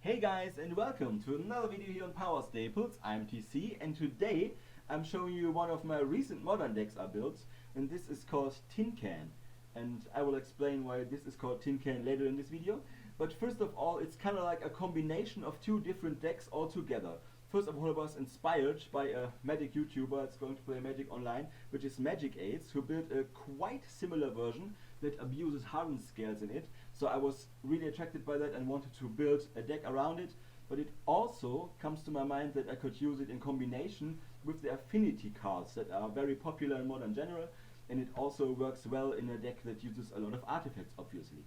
Hey guys, and welcome to another video here on Power Staples. I'm Teecee, and today I'm showing you one of my recent modern decks I built, and this is called Tin Can. And I will explain why this is called Tin Can later in this video. But first of all, it's kind of like a combination of two different decks all together. First of all, I was inspired by a Magic YouTuber that's going to play Magic online, which is Magic Aids, who built a quite similar version that abuses hardened scales in it. So I was really attracted by that and wanted to build a deck around it. But it also comes to my mind that I could use it in combination with the affinity cards that are very popular in modern general, and it also works well in a deck that uses a lot of artifacts, obviously.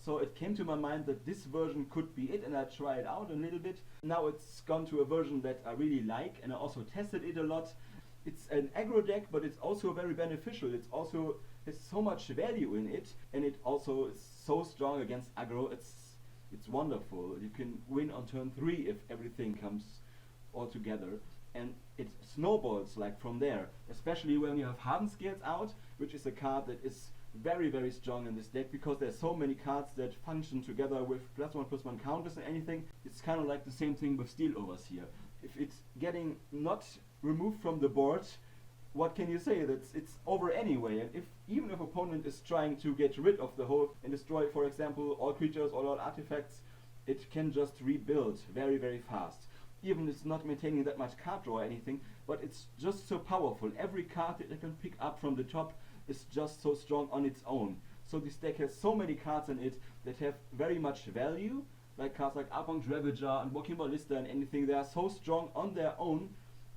So it came to my mind that this version could be it, and I tried it out a little bit. Now it's gone to a version that I really like, and I also tested it a lot. It's an aggro deck, but it's also very beneficial. It's also has so much value in it, and it also is so strong against aggro. It's wonderful. You can win on turn 3 if everything comes all together, and it snowballs like from there, especially when you have hardened scales out, which is a card that is very strong in this deck because there's so many cards that function together with +1/+1 counters and anything. It's kind of like the same thing with steel overs here. If it's getting not removed from the board, what can you say? It's over anyway. And even if opponent is trying to get rid of the whole and destroy, for example, all creatures or all artifacts, it can just rebuild very fast. Even it's not maintaining that much card draw or anything, but it's just so powerful. Every card that I can pick up from the top is just so strong on its own. So this deck has so many cards in it that have very much value, like cards like Ravager and Walking Ballista and anything. They are so strong on their own,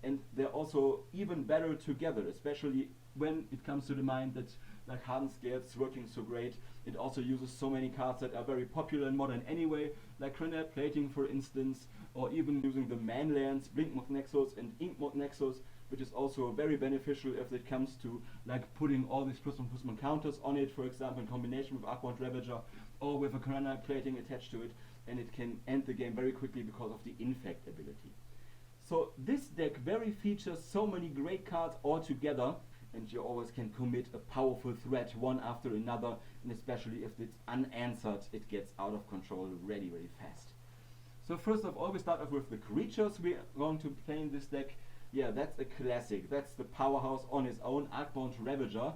and they're also even better together, especially when it comes to the mind that like hardened scales working so great. It also uses so many cards that are very popular in modern anyway, like granite plating for instance, or even using the man lands, Blink Mode Nexus and Ink Mode Nexus, which is also very beneficial if it comes to like putting all these +1/+1 counters on it, for example in combination with Ravager or with a granite plating attached to it, and it can end the game very quickly because of the infect ability. So this deck very features so many great cards all together, and you always can commit a powerful threat one after another, and especially if it's unanswered, it gets out of control very fast. So first of all, we start off with the creatures we are going to play in this deck. Yeah, that's a classic. That's the powerhouse on its own, Ravager.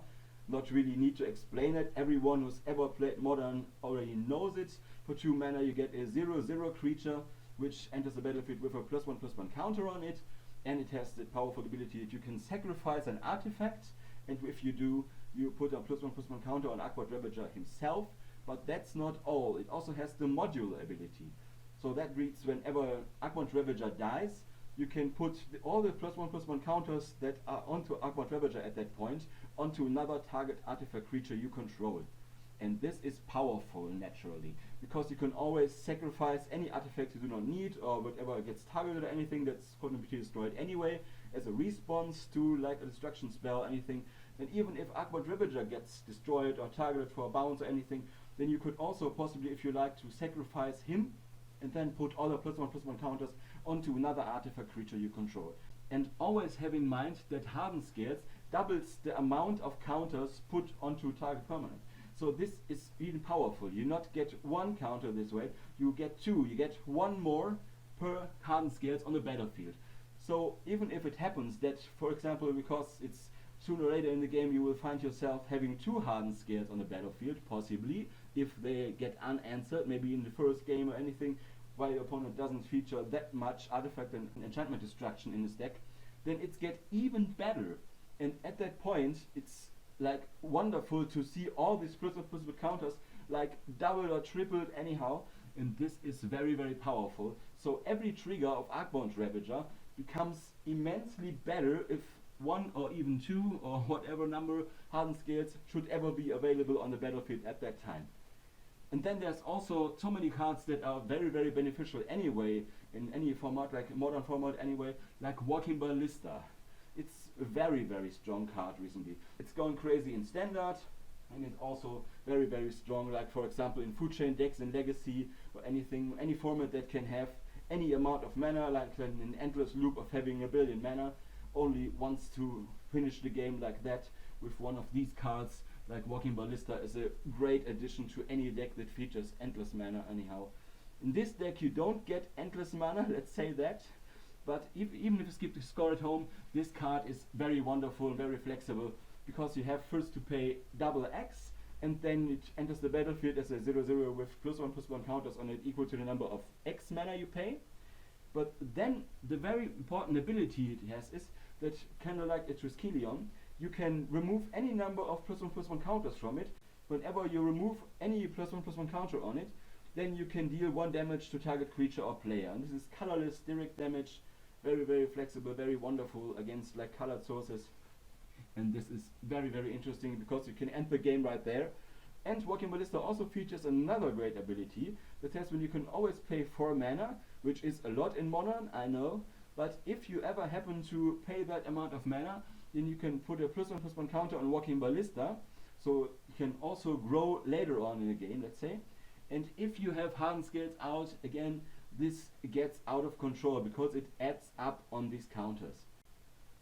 Not really need to explain it. Everyone who's ever played Modern already knows it. For 2 mana you get a 0/0 creature which enters the battlefield with a +1/+1 counter on it, and it has the powerful ability that you can sacrifice an artifact, and if you do, you put a +1/+1 counter on Ravager himself. But that's not all. It also has the modular ability. So that reads whenever Ravager dies, you can put all the +1/+1 counters that are onto Ravager at that point onto another target artifact creature you control. And this is powerful naturally, because you can always sacrifice any artifact you do not need, or whatever gets targeted or anything that's going to be destroyed anyway, as a response to like a destruction spell or anything. And even if Ravager gets destroyed or targeted for a bounce or anything, then you could also possibly, if you like, to sacrifice him and then put all the +1/+1 counters onto another artifact creature you control. And always have in mind that hardened scales doubles the amount of counters put onto target permanent. So this is really powerful. You not get 1 counter this way, you get 2. You get 1 more per hardened scales on the battlefield. So even if it happens that, for example, because it's sooner or later in the game you will find yourself having 2 hardened scales on the battlefield, possibly, if they get unanswered, maybe in the first game or anything, while your opponent doesn't feature that much artifact and enchantment destruction in his deck, then it's get even better. And at that point, it's like wonderful to see all these +1/+1 counters like doubled or tripled anyhow, and this is very powerful. So every trigger of Ravager becomes immensely better if 1 or even 2 or whatever number hardened scales should ever be available on the battlefield at that time. And then there's also so many cards that are very beneficial anyway, in any format, like modern format anyway, like Walking Ballista. It's a very strong card recently. It's going crazy in standard, and it's also very strong, like for example in food chain decks in Legacy or anything, any format that can have any amount of mana, like an endless loop of having a billion mana, only wants to finish the game like that with one of these cards. Like Walking Ballista is a great addition to any deck that features endless mana anyhow. In this deck you don't get endless mana, let's say that, but even if you skip the score at home, this card is very wonderful, very flexible, because you have first to pay double X, and then it enters the battlefield as a 0/0 with +1/+1 counters on it equal to the number of X mana you pay. But then the very important ability it has is that, kind of like a Triskelion, you can remove any number of +1/+1 counters from it. Whenever you remove any +1/+1 counter on it, then you can deal 1 damage to target creature or player. And this is colorless direct damage, very, very flexible, very wonderful against like colored sources. And this is very, very interesting because you can end the game right there. And Walking Ballista also features another great ability that says when you can always pay 4 mana, which is a lot in Modern, I know, but if you ever happen to pay that amount of mana, then you can put a +1/+1 counter on Walking Ballista, so you can also grow later on in the game, let's say. And if you have hardened skills out, again, this gets out of control because it adds up on these counters.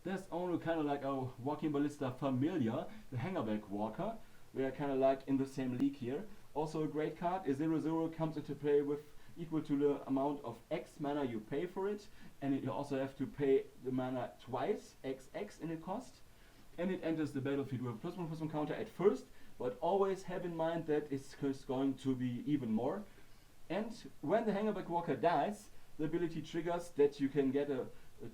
There's only kind of like a Walking Ballista familiar, the Hangerback Walker. We are kind of like in the same league here. Also a great card, a 0/0 comes into play with equal to the amount of X mana you pay for it, and you also have to pay the mana twice, XX in the cost, and it enters the battlefield with a +1/+1 counter at first, but always have in mind that it's going to be even more. And when the Hangerback Walker dies, the ability triggers that you can get a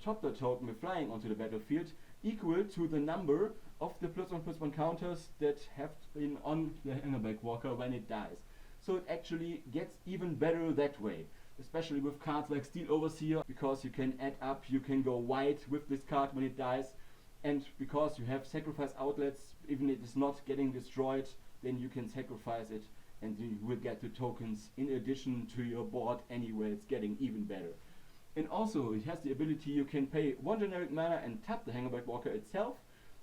chopper token with flying onto the battlefield equal to the number of the +1/+1 counters that have been on the Hangerback Walker when it dies. So it actually gets even better that way, especially with cards like Steel Overseer, because you can add up, you can go white with this card when it dies, and because you have sacrifice outlets, even if it is not getting destroyed, then you can sacrifice it and you will get the tokens in addition to your board anyway. It's getting even better. And also it has the ability you can pay 1 generic mana and tap the Hangerback Walker itself,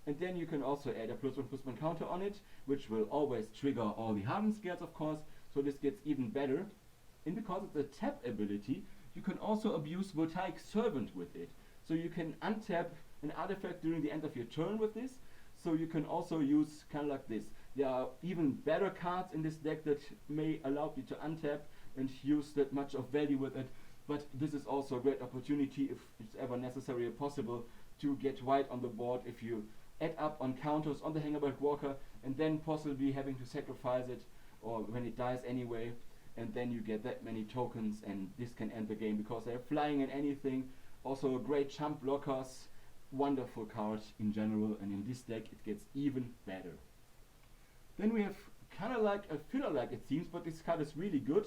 and then you can also add a +1/+1 counter on it, which will always trigger all the hardened skills, of course, so this gets even better. And because it's a tap ability, you can also abuse Voltaic Servant with it. So you can untap an artifact during the end of your turn with this, so you can also use kind of like this. There are even better cards in this deck that may allow you to untap and use that much of value with it, but this is also a great opportunity, if it's ever necessary or possible, to get white on the board if you add up on counters on the Hangerback Walker and then possibly having to sacrifice it, or when it dies anyway, and then you get that many tokens, and this can end the game because they're flying and anything. Also great chump blockers, wonderful cards in general, and in this deck it gets even better. Then we have kind of like a filler, like it seems, but this card is really good.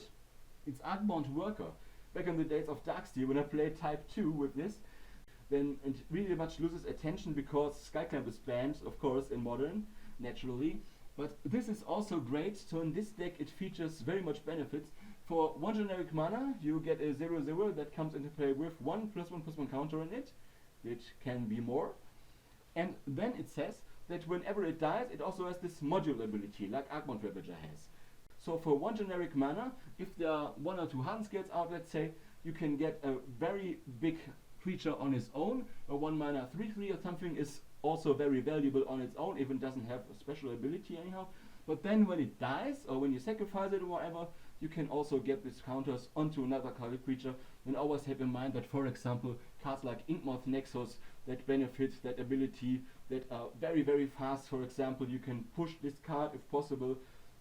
It's Arcbound Worker. Back in the days of Darksteel, when I played Type 2 with this, then it really much loses attention because Skyclamp is banned, of course, in Modern, naturally. But this is also great, so in this deck it features very much benefits. For 1 generic mana, you get a 0/0 that comes into play with 1 +1/+1 counter on it, which can be more. And then it says that whenever it dies, it also has this module ability, like Arcbound Ravager has. So for 1 generic mana, if there are 1 or 2 hardened skills out, let's say, you can get a very big creature on its own. A 1 mana 3/3 or something is also very valuable on its own, even doesn't have a special ability anyhow. But then when it dies, or when you sacrifice it or whatever, you can also get these counters onto another target creature. And always have in mind that, for example, cards like Inkmoth Nexus that benefit that ability, that are very, very fast. For example, you can push this card if possible.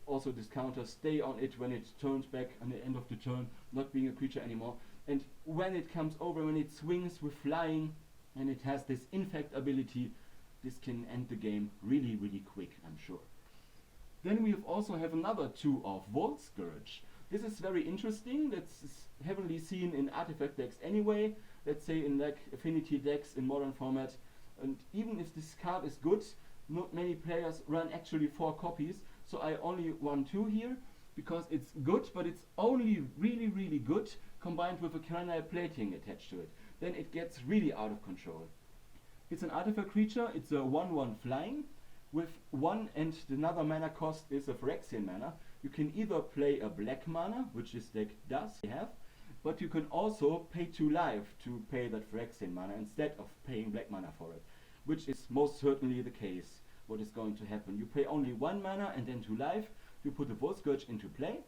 Also this counter stay on it when it turns back at the end of the turn, not being a creature anymore. And when it comes over, when it swings with flying, and it has this infect ability, this can end the game really, really quick, I'm sure. Then we also have another 2 of Volt Scourge. This is very interesting. That's heavily seen in artifact decks anyway. Let's say in like affinity decks in Modern format. And even if this card is good, not many players run actually 4 copies. So I only run 2 here because it's good, but it's only really, really good combined with a Canine Plating attached to it. Then it gets really out of control. It's an artifact creature. It's a 1/1 flying with 1, and another mana cost is a Phyrexian mana. You can either play a black mana, which this deck does have, but you can also pay 2 life to pay that Phyrexian mana instead of paying black mana for it, which is most certainly the case. What is going to happen? You pay only 1 mana and then 2 life. You put the Volt Scourge into play,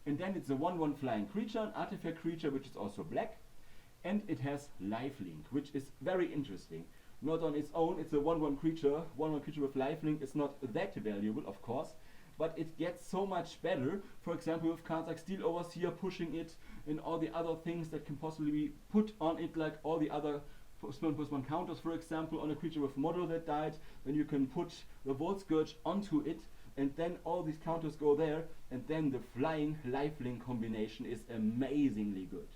And then it's a 1/1 flying creature, an artifact creature which is also black, and it has lifelink, which is very interesting. Not on its own, it's a 1/1 creature. 1/1 creature with lifelink is not that valuable, of course, but it gets so much better. For example, with cards like Steel Overseer pushing it, and all the other things that can possibly be put on it, like all the other +1/+1 counters, for example, on a creature with model that died. Then you can put the Volt Scourge onto it, and then all these counters go there, and then the flying lifelink combination is amazingly good.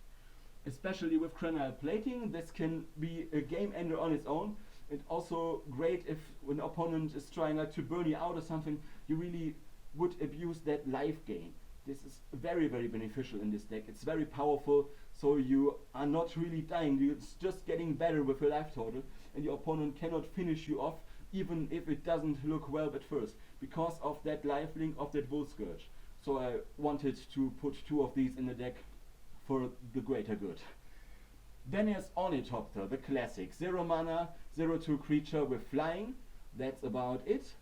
Especially with Granite Plating, this can be a game ender on its own, and also great if an opponent is trying like to burn you out or something, you really would abuse that life gain. This is very, very beneficial in this deck. It's very powerful, so you are not really dying, you're just getting better with your life total, and your opponent cannot finish you off, even if it doesn't look well at first, because of that lifelink of that Volt Scourge. So I wanted to put 2 of these in the deck for the greater good. Then there's Ornithopter, the classic. 0 mana, 0/2 creature with flying. That's about it.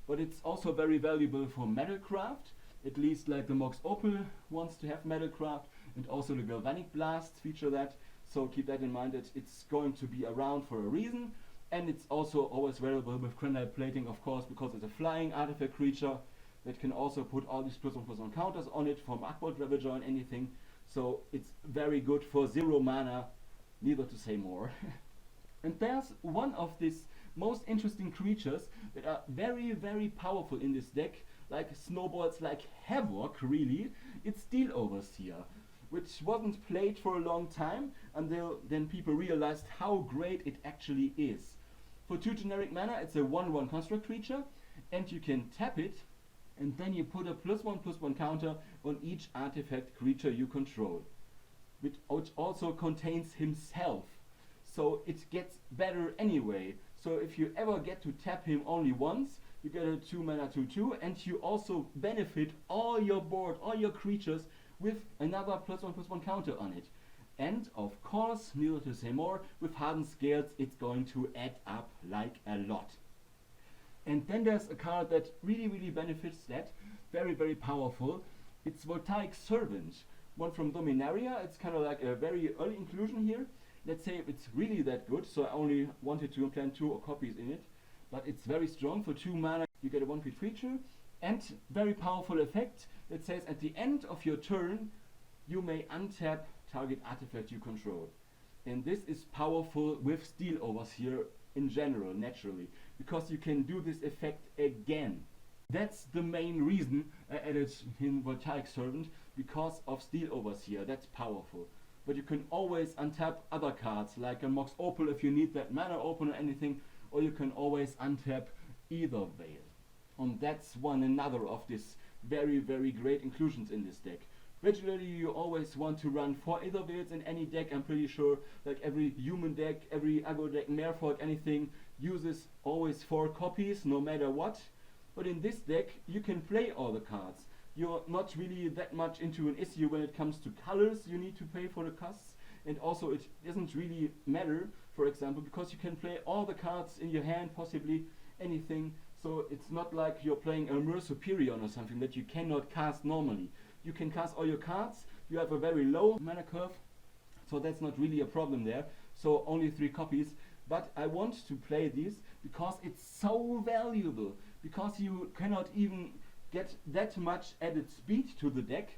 But it's also very valuable for Metalcraft. At least like the Mox Opal wants to have Metalcraft, and also the Galvanic Blast feature that. So keep that in mind that it's going to be around for a reason. And it's also always available with Granite Plating, of course, because it's a flying artifact creature that can also put all these +1/+1 counters on it from Arcbolt Ravager and anything. So it's very good for 0 mana, neither to say more. And there's one of these most interesting creatures that are very, very powerful in this deck, like snowballs like havoc, really. It's Steel Overseer, which wasn't played for a long time until then people realized how great it actually is. For 2 generic mana, it's a 1/1 construct creature, and you can tap it, and then you put a +1/+1 counter on each artifact creature you control, which also contains himself. So it gets better anyway. So if you ever get to tap him only once, you get a 2 mana 2/2, and you also benefit all your board, all your creatures, with another +1/+1 counter on it. And of course, needless to say more, with Hardened Scales it's going to add up like a lot. And then there's a card that really, really benefits that. Very, very powerful. It's Voltaic Servant, one from Dominaria. It's kind of like a very early inclusion here. Let's say it's really that good, so I only wanted to implant 2 copies in it. But it's very strong. For 2 mana you get a 1/3 creature, and very powerful effect that says at the end of your turn you may untap target artifact you control. And this is powerful with Steel Overseer in general, naturally, because you can do this effect again. That's the main reason I added in Voltaic Servant, because of Steel Overseer. That's powerful. But you can always untap other cards, like a Mox Opal if you need that mana open or anything, or you can always untap Either Veil. And that's another of these very, very great inclusions in this deck. Regularly you always want to run 4 Either Veils in any deck. I'm pretty sure like every human deck, every aggro deck, Merfolk, anything uses always 4 copies no matter what. But in this deck you can play all the cards. You're not really that much into an issue when it comes to colors you need to pay for the costs, and also it doesn't really matter, for example, because you can play all the cards in your hand, possibly anything. So it's not like you're playing a Mer Superior or something that you cannot cast normally. You can cast all your cards, you have a very low mana curve, so that's not really a problem there. So only 3 copies, but I want to play these because it's so valuable, because you cannot even get that much added speed to the deck.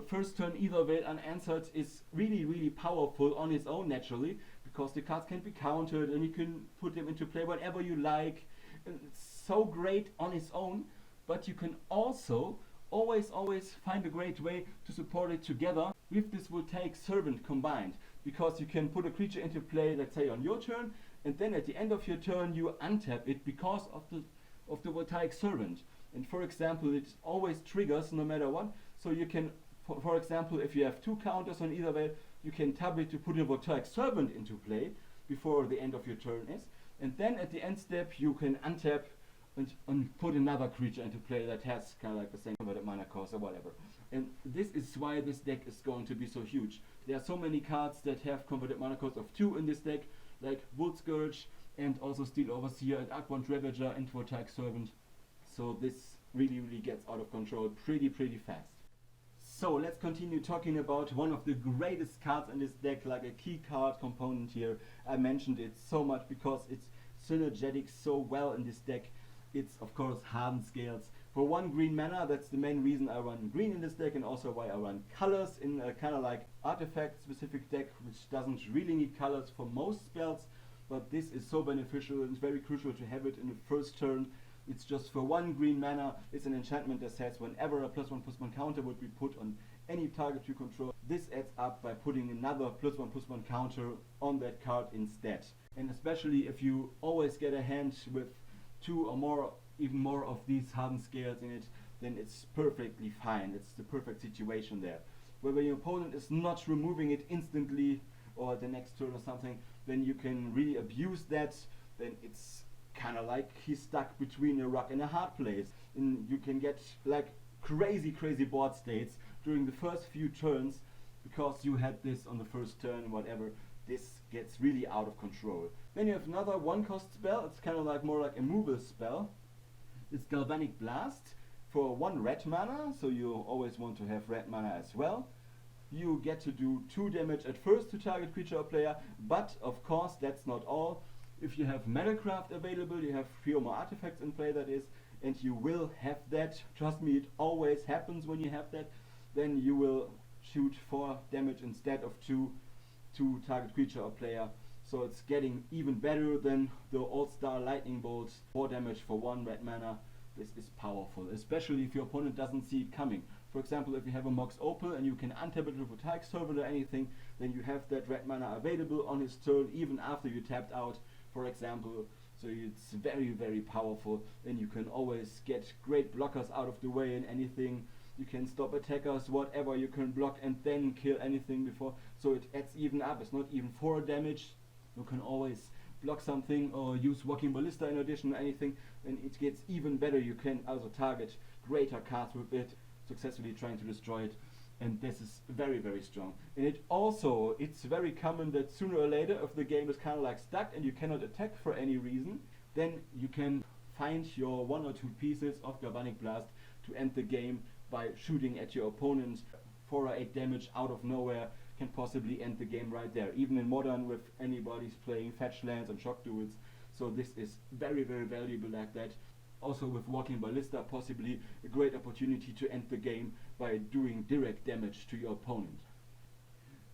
First turn Either Veil unanswered is really, really powerful on its own, naturally, because the cards can be countered and you can put them into play whenever you like. And it's so great on its own, but you can also always find a great way to support it together with this Voltaic Servant combined, because you can put a creature into play, let's say on your turn, and then at the end of your turn you untap it because of the Voltaic Servant. And for example, it always triggers no matter what, so you can, for example, if you have 2 counters on Either Veil, you can tap it to put a Voltaic Servant into play before the end of your turn is, and then at the end step you can untap and put another creature into play that has kind of like the same converted mana cost or whatever. And this is why this deck is going to be so huge. There are so many cards that have converted mana cost of 2 in this deck, like Volt Scourge and also Steel Overseer and Arcbolt Ravager and Voltaic Servant. So this really, really gets out of control pretty fast. So let's continue talking about one of the greatest cards in this deck, like a key card component here. I mentioned it so much because it's synergetic so well in this deck. It's of course Hardened Scales. For 1 green mana, that's the main reason I run green in this deck, and also why I run colors in a kind of like artifact specific deck, which doesn't really need colors for most spells. But this is so beneficial and it's very crucial to have it in the first turn. It's just for 1 green mana. It's an enchantment that says whenever a +1/+1 counter would be put on any target you control, this adds up by putting another +1/+1 counter on that card instead. And especially if you always get a hand with 2 or more, even more of these Hardened Scales in it, then it's perfectly fine. It's the perfect situation there. Where your opponent is not removing it instantly or the next turn or something, then you can really abuse that. Then it's kind of like he's stuck between a rock and a hard place, and you can get like crazy board states during the first few turns because you had this on the first turn, whatever. This gets really out of control. Then you have another 1-cost spell. It's kind of like more like a removal spell. It's Galvanic Blast for 1 red mana, so you always want to have red mana as well. You get to do 2 damage at first to target creature or player, but of course that's not all. If you have Metalcraft available, you have 3 or more artifacts in play, that is, and you will have that, trust me, it always happens when you have that, then you will shoot 4 damage instead of 2 to target creature or player. So it's getting even better than the All-Star Lightning Bolt. 4 damage for 1 red mana. This is powerful, especially if your opponent doesn't see it coming. For example, if you have a Mox Opal and you can untap it with a Tyke Servant or anything, then you have that red mana available on his turn even after you tapped out, for example. So it's very powerful, and you can always get great blockers out of the way and anything. You can stop attackers, whatever you can block, and then kill anything before. So it adds even up. It's not even 4 damage. You can always block something or use Walking Ballista in addition or anything, and it gets even better. You can also target greater cards with it, successfully trying to destroy it, and this is very strong. And it's very common that sooner or later, if the game is kind of like stuck and you cannot attack for any reason, then you can find your 1 or 2 pieces of Galvanic Blast to end the game by shooting at your opponent. 4 or 8 damage out of nowhere can possibly end the game right there, even in Modern with anybody's playing fetch lands and shock duels. So this is very valuable like that. Also with Walking Ballista, possibly a great opportunity to end the game by doing direct damage to your opponent.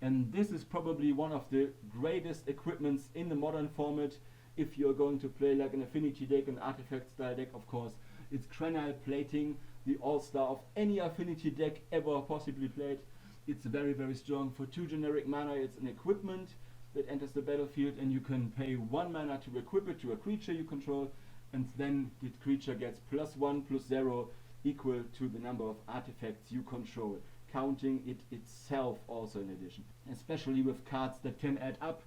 And this is probably one of the greatest equipments in the Modern format. If you're going to play like an affinity deck, an artifact style deck, of course, it's Granite Plating, the all-star of any affinity deck ever possibly played. It's very strong. For 2 generic mana, it's an equipment that enters the battlefield, and you can pay 1 mana to equip it to a creature you control, and then the creature gets +1/+0 equal to the number of artifacts you control, counting it itself also in addition. Especially with cards that can add up,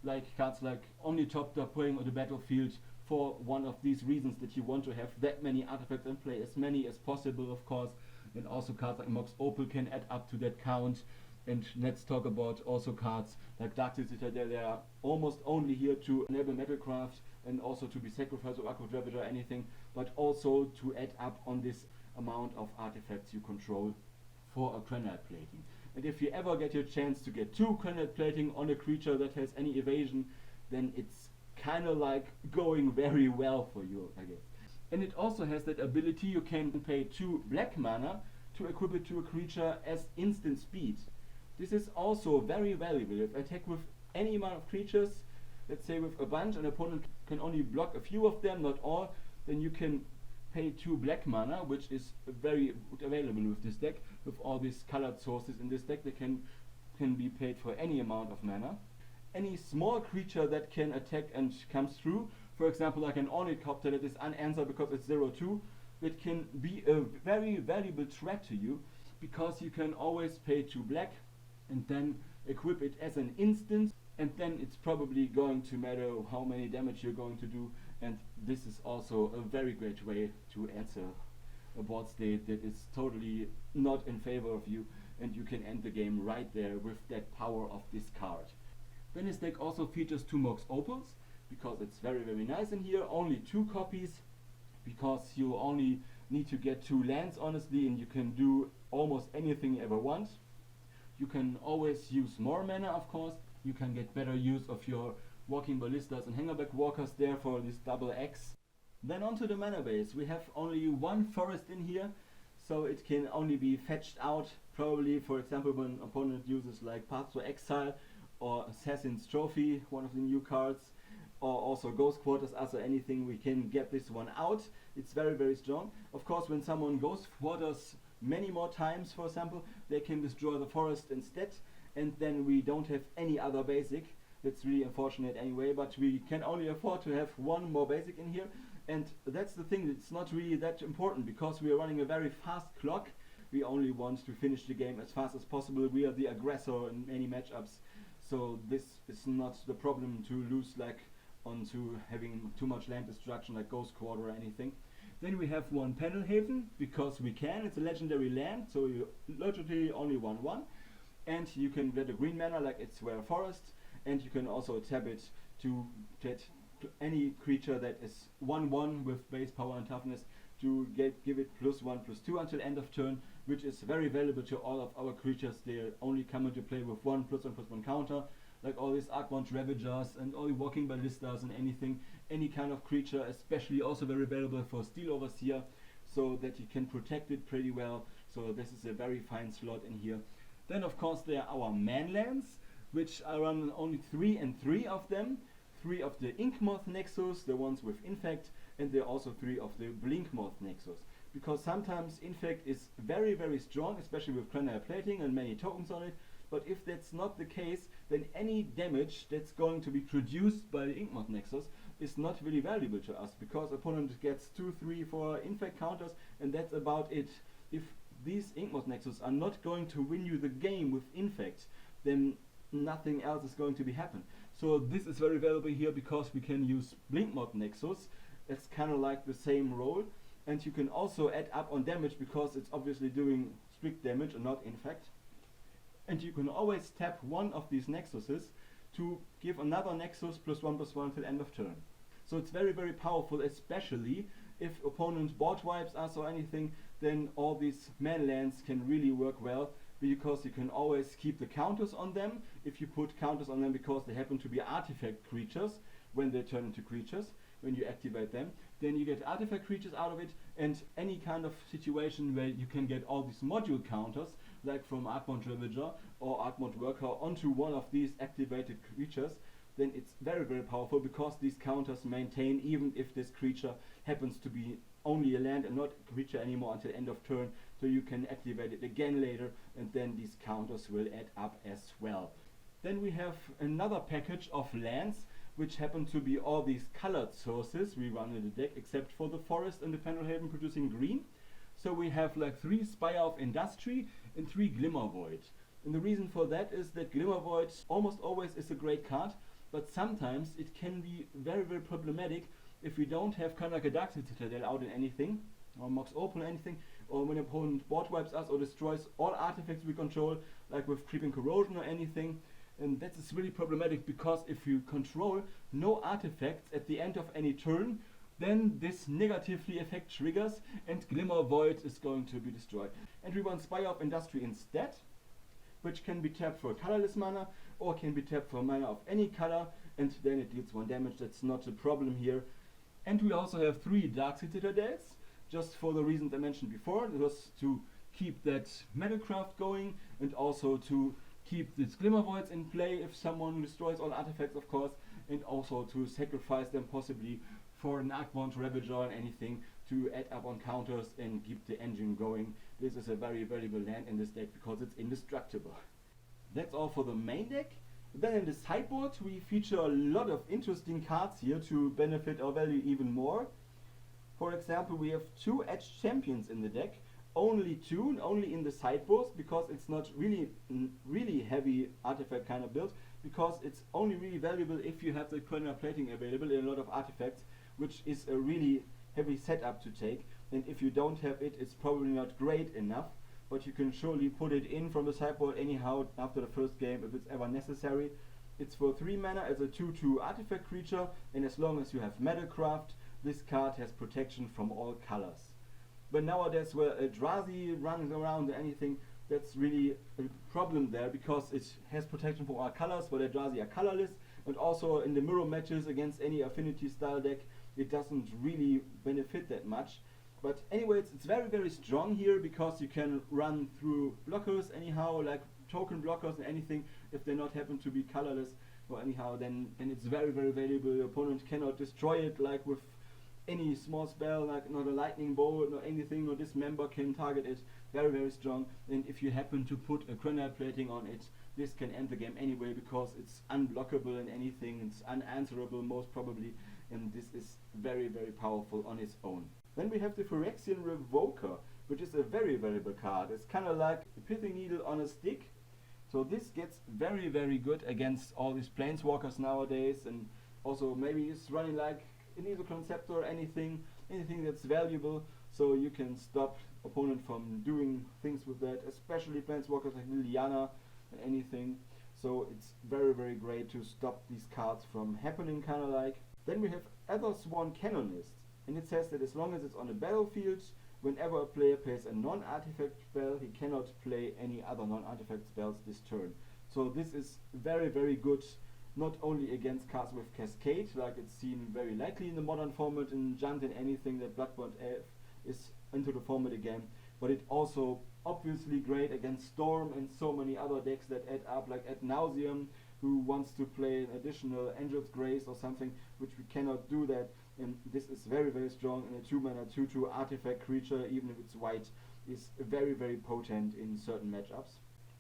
like cards like Omnitopter playing on the battlefield for one of these reasons, that you want to have that many artifacts in play, as many as possible of course. And also cards like Mox Opal can add up to that count. And let's talk about also cards like Darksteel Citadel. They are almost only here to enable Metalcraft and also to be sacrificed or Aqua Dravage or anything, but also to add up on this amount of artifacts you control for a Granite Plating. And if you ever get your chance to get 2 Granite Plating on a creature that has any evasion, then it's kind of like going very well for you, I guess. And it also has that ability, you can pay 2 black mana to equip it to a creature as instant speed. This is also very valuable. If I attack with any amount of creatures, let's say with a bunch, an opponent can only block a few of them, not all, then you can pay 2 black mana, which is very available with this deck. With all these colored sources in this deck, they can be paid for any amount of mana. Any small creature that can attack and comes through, for example like an Ornithopter that is unanswered because it's 0/2, it can be a very valuable threat to you, because you can always pay 2 black and then equip it as an instant, and then it's probably going to matter how many damage you're going to do. And this is also a very great way to answer a board state that is totally not in favor of you, and you can end the game right there with that power of this card. Then this deck also features 2 Mox Opals, because it's very nice in here. Only 2 copies, because you only need to get 2 lands honestly, and you can do almost anything you ever want. You can always use more mana, of course. You can get better use of your walking ballistas and hangerback walkers there for this double X. Then onto the mana base. We have only one forest in here, so it can only be fetched out probably, for example, when an opponent uses like Path to Exile or Assassin's Trophy, one of the new cards, or also Ghost Quarters, also anything, we can get this one out. It's very, very strong. Of course, when someone Ghost Quarters many more times, for example, they can destroy the forest instead, and then we don't have any other basic. That's really unfortunate anyway, but we can only afford to have one more basic in here, and that's the thing, it's not really that important because we are running a very fast clock. We only want to finish the game as fast as possible. We are the aggressor in many matchups, so this is not the problem to lose like onto having too much land destruction like Ghost Quarter or anything. Then we have one Pendelhaven because we can. It's a legendary land, so you literally only 1/1, and you can get a green mana like it's Rare Forest, and you can also tap it to get any creature that is 1/1 with base power and toughness to give it +1/+2 until end of turn, which is very valuable to all of our creatures. They only come into play with 1+1/+1 counter, like all these Archmont Ravagers and all the walking ballistas and anything, any kind of creature, especially also very valuable for Steel Overseer, so that you can protect it pretty well. So this is a very fine slot in here. Then of course there are our manlands, which I run only 3 and 3 of them. 3 of the Inkmoth Nexus, the ones with Infect, and there are also 3 of the Blinkmoth Nexus. Because sometimes Infect is very, very strong, especially with Granite Plating and many tokens on it. But if that's not the case, then any damage that's going to be produced by the Inkmoth Nexus is not really valuable to us, because opponent gets 2, 3, 4 Infect counters, and that's about it. If these Inkmoth Nexus are not going to win you the game with Infect, then nothing else is going to be happen. So this is very valuable here because we can use Blinkmoth Nexus. It's kind of like the same role, and you can also add up on damage because it's obviously doing strict damage and not Infect. And you can always tap one of these Nexuses to give another Nexus +1/+1 till end of turn. So it's very, very powerful, especially if opponent board wipes us or anything, then all these manlands can really work well, because you can always keep the counters on them. If you put counters on them because they happen to be artifact creatures, when they turn into creatures, when you activate them, then you get artifact creatures out of it, and any kind of situation where you can get all these module counters, like from Archmont Ravager or Archmont Worker, onto one of these activated creatures, then it's very, very powerful, because these counters maintain even if this creature happens to be only a land and not a creature anymore until end of turn, so you can activate it again later, and then these counters will add up as well. Then we have another package of lands, which happen to be all these colored sources we run in the deck, except for the forest and the Pendelhaven producing green. So we have like 3 Spire of Industry and 3 Glimmer Void. And the reason for that is that Glimmer Void almost always is a great card, but sometimes it can be very, very problematic if we don't have kind of like a Dark Citadel out in anything, or Mox Opal or anything, or when an opponent board wipes us or destroys all artifacts we control, like with Creeping Corrosion or anything. And that is really problematic, because if you control no artifacts at the end of any turn, then this negatively affect triggers and Glimmer Void is going to be destroyed. And we want Spire of Industry instead, which can be tapped for colorless mana or can be tapped for mana of any color, and then it deals 1 damage. That's not a problem here. And we also have 3 Dark Citadels, just for the reasons I mentioned before. It was to keep that Metalcraft going, and also to keep these Glimmer Voids in play if someone destroys all artifacts, of course, and also to sacrifice them possibly for an Archmont Ravager or anything to add up on counters and keep the engine going. This is a very valuable land in this deck because it's indestructible. That's all for the main deck. Then in the sideboard we feature a lot of interesting cards here to benefit our value even more. For example, we have 2 Edge Champions in the deck. Only 2, only in the sideboards, because it's not really heavy artifact kind of build, because it's only really valuable if you have the Granite Plating available in a lot of artifacts, which is a really heavy setup to take, and if you don't have it, it's probably not great enough, but you can surely put it in from the sideboard anyhow after the first game if it's ever necessary. It's for 3 mana as a 2/2 artifact creature, and as long as you have Metalcraft, this card has protection from all colors. But nowadays where a Eldrazi runs around or anything, that's really a problem there, because it has protection for all colors, but Eldrazi are colorless, and also in the mirror matches against any affinity style deck, it doesn't really benefit that much. But anyways, it's very strong here, because you can run through blockers anyhow, like token blockers and anything. If they not happen to be colorless or anyhow, then it's very valuable. Your opponent cannot destroy it like with any small spell, like not a lightning bolt or anything, or dismember can target it. Very strong. And if you happen to put a granite plating on it, this can end the game anyway, because it's unblockable and anything, it's unanswerable most probably, and this is very powerful on its own. Then we have the Phyrexian Revoker, which is a very valuable card. It's kind of like a pithing needle on a stick. So this gets very good against all these planeswalkers nowadays, and also maybe it's running like an Needle Conceptor or anything that's valuable, so you can stop opponent from doing things with that, especially planeswalkers like Liliana and anything. So it's very great to stop these cards from happening, kind of like. Then we have Aethersworn Canonist, and it says that as long as it's on the battlefield, whenever a player plays a non-artifact spell, he cannot play any other non-artifact spells this turn. So this is very good, not only against cards with Cascade, like it's seen very likely in the modern format in Junt and anything that Bloodborne Elf is into the format again, but it also obviously great against Storm and so many other decks that add up, like Ad Nauseam, who wants to play an additional Angel's Grace or something, which we cannot do that. And this is very strong, and a 2-mana 2/2 artifact creature, even if it's white, is very potent in certain matchups.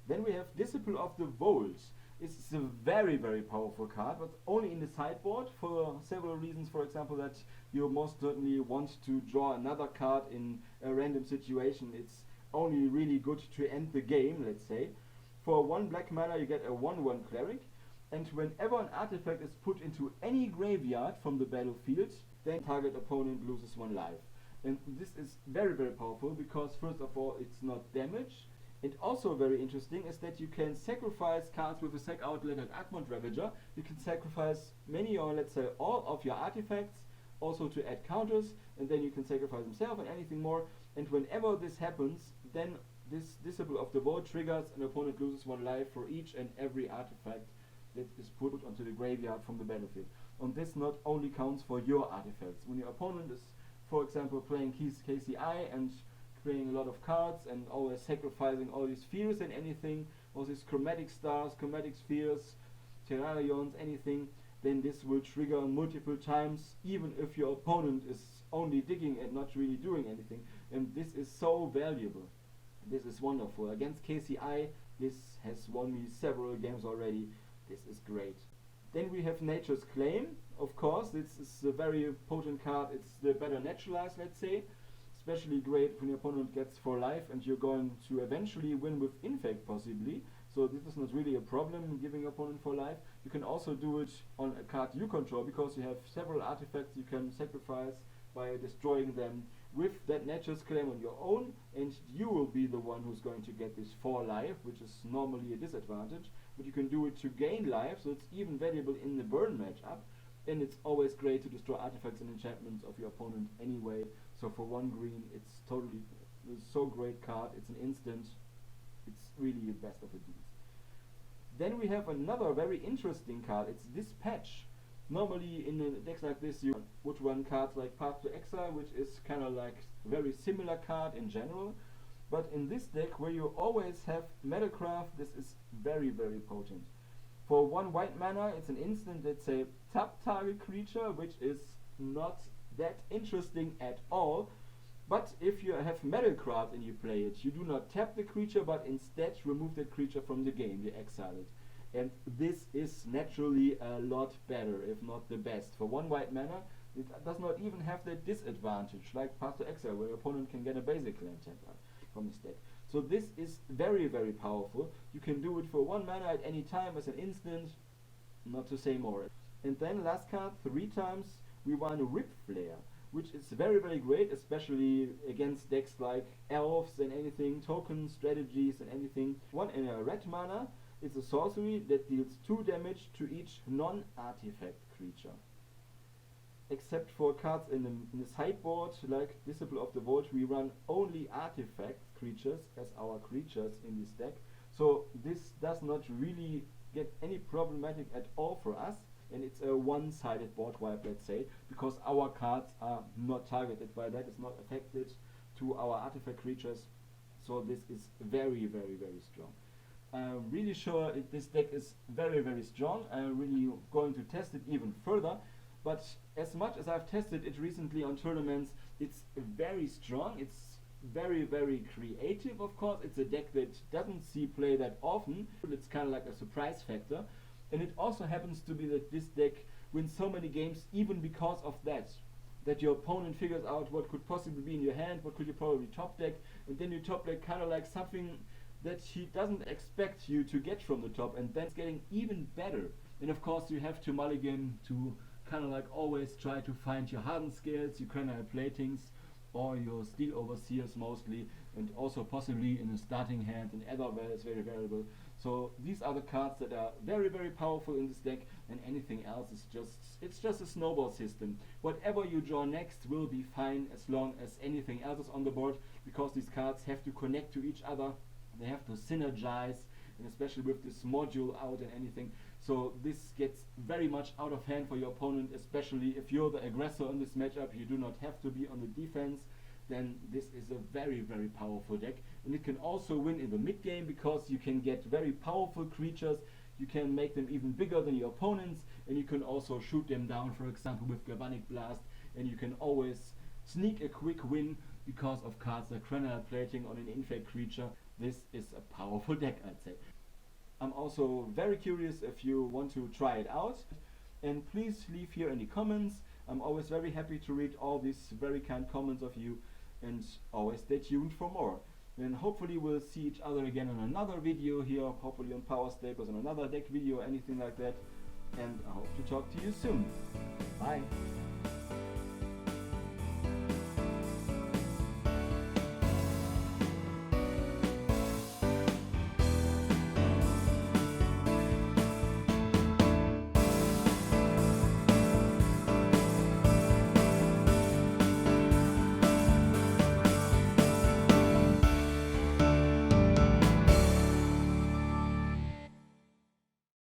Then we have Disciple of the Volt. It's a very powerful card, but only in the sideboard for several reasons. For example, that you most certainly want to draw another card in a random situation. It's only really good to end the game, let's say. For 1 black mana you get a 1/1 Cleric, and whenever an artifact is put into any graveyard from the battlefield, then target opponent loses 1 life. And this is very powerful, because first of all it's not damage, and also very interesting is that you can sacrifice cards with a sack outlet like Admont Ravager. You can sacrifice many, or let's say all, of your artifacts, also to add counters, and then you can sacrifice himself and anything more. And whenever this happens, then this Disciple of the Volt triggers, and opponent loses 1 life for each and every artifact that is put onto the graveyard from the battlefield. And this not only counts for your artifacts. When your opponent is, for example, playing KCI and playing a lot of cards and always sacrificing all these spheres and anything, all these chromatic stars, chromatic spheres, Terrarions, anything, then this will trigger multiple times, even if your opponent is only digging and not really doing anything. And this is so valuable. This is wonderful. Against KCI, this has won me several games already. This is great. Then we have Nature's Claim. Of course, this is a very potent card. It's the better Naturalize, let's say. Especially great when your opponent gets 4 life and you're going to eventually win with Infect possibly. So this is not really a problem, giving your opponent 4 life. You can also do it on a card you control, because you have several artifacts you can sacrifice by destroying them with that Nature's Claim on your own, and you will be the one who's going to get this 4 life, which is normally a disadvantage. But you can do it to gain life, so it's even valuable in the burn matchup, and it's always great to destroy artifacts and enchantments of your opponent anyway. So for 1 green, it's so great card. It's an instant. It's really the best of the deals. Then we have another very interesting card. It's Dispatch. Normally in a decks like this you would run cards like Path to Exile, which is kind of like a very similar card in general. But in this deck, where you always have Metalcraft, this is very potent. For 1 white mana, it's an instant that's a tap target creature, which is not that interesting at all. But if you have Metalcraft and you play it, you do not tap the creature, but instead remove that creature from the game, you exile it. And this is naturally a lot better, if not the best. For 1 white mana, it does not even have that disadvantage, like Path to Exile, where your opponent can get a basic land tapped from his deck. So this is very powerful. You can do it for 1 mana at any time as an instant, not to say more. And then last card, 3 times, we want a Rip Flare, which is very great, especially against decks like Elves and anything, token strategies and anything. 1 in a red mana, it's a sorcery that deals 2 damage to each non-artifact creature. except for cards in the sideboard, like Disciple of the Vault, we run only artifact creatures as our creatures in this deck. So this does not really get any problematic at all for us, and it's a one-sided board wipe, let's say, because our cards are not targeted by that, it's not affected to our artifact creatures. So this is very, very, very strong. I'm really sure this deck is very, very strong. I'm really going to test it even further. But as much as I've tested it recently on tournaments, it's very strong. It's very, very creative, of course. It's a deck that doesn't see play that often. It's kind of like a surprise factor. And it also happens to be that this deck wins so many games even because of that. That your opponent figures out what could possibly be in your hand, what could you probably top deck, and then you top deck kind of like something that he doesn't expect you to get from the top, and then it's getting even better. And of course you have to mulligan to kind of like always try to find your hardened scales, your Canal Platings, or your Steel Overseers mostly, and also possibly in a starting hand and Etherwell is very variable. So these are the cards that are very, very powerful in this deck, and anything else is just a snowball system. Whatever you draw next will be fine as long as anything else is on the board, because these cards have to connect to each other, they have to synergize, and especially with this module out and anything. So this gets very much out of hand for your opponent, especially if you're the aggressor in this matchup. You do not have to be on the defense. Then this is a very, very powerful deck, and it can also win in the mid game because you can get very powerful creatures. You can make them even bigger than your opponents, and you can also shoot them down, for example with Galvanic Blast, and you can always sneak a quick win because of cards like Canal Plating on an infect creature. This is a powerful deck, I'd say. I'm also very curious if you want to try it out, and please leave here any comments. I'm always very happy to read all these very kind comments of you, and always stay tuned for more. And hopefully we'll see each other again on another video here, hopefully on Power Staples, on another deck video or anything like that. And I hope to talk to you soon. Bye!